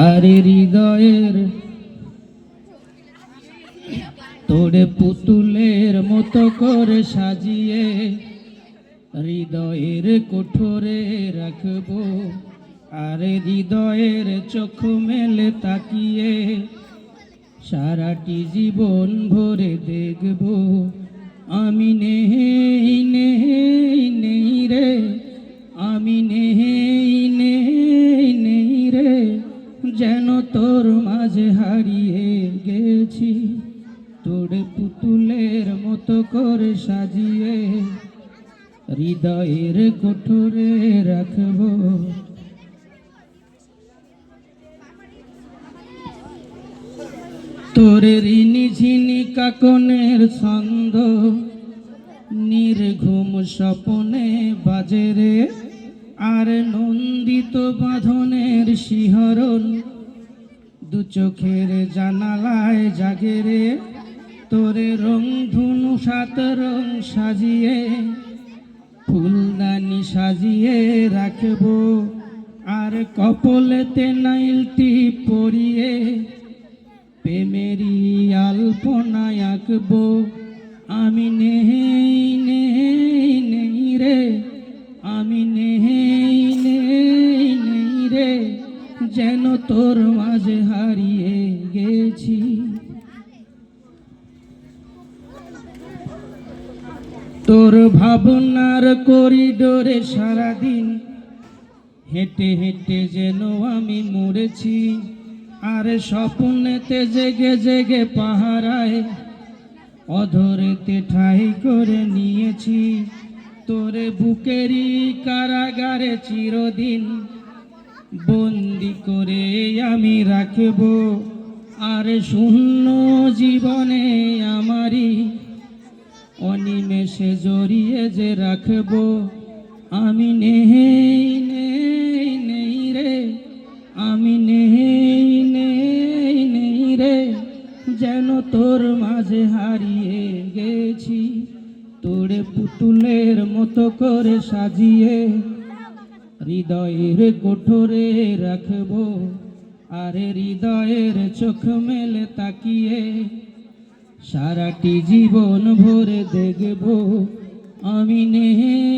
আরে হৃদয়ের তোরে পুতুলের মতো করে সাজিয়ে হৃদয়ের কোঠরে রাখবো। আরে হৃদয়ের চোখ মেলে তাকিয়ে সারাটি জীবন ভরে দেখবো। আমি নেই নেই নেই রে, আমি নেই নেই নেই রে, যেন তোর মাঝে হারিয়ে গেছি। তোরে পুতুলের মতো করে সাজিয়ে হৃদয়ের কোঠরে রাখবো। তোরে ঋণী ঝিনি কাকনের ছন্দ নির্ঘুম স্বপনে বাজে রে। আর নন্দিত বাঁধনের শিহরণ দু চোখের জানালায় জাগে রে। তোরে রং ধনু সাত রং সাজিয়ে ফুলদানি সাজিয়ে রাখবো। আর কপলেতে নাইলটি পরিয়ে প্রেমেরই আলপনা আঁকবো। আমি নেই নেই নেই রে, আমি নেই নেই নেই রে, যেন তোর মাঝে হারিয়ে গেছি। তোর ভাবনার করিডোরে সারাদিন হেঁটে হেঁটে যেন আমি মরেছি। আর স্বপ্নেতে জেগে জেগে পাহারায় অধরেতে ঠাই করে নিয়েছি। তোরে বুকেরই কারাগারে চিরদিন বন্দি করে আমি রাখবো। আর শূন্য জীবনে আমারই অনিমেষে জড়িয়ে যে রাখবো। আমি নেই নেই নেই রে, আমি নেই নেই নেই রে, যেন তোর মাঝে হারিয়ে গেছি। তোরে পুতুলের মতো করে সাজিয়ে হৃদয়ের কোঠরে রাখবো। আরে হৃদয়ের চোখ মেলে তাকিয়ে সারাটি জীবন ভরে দেখবো। আমি নেই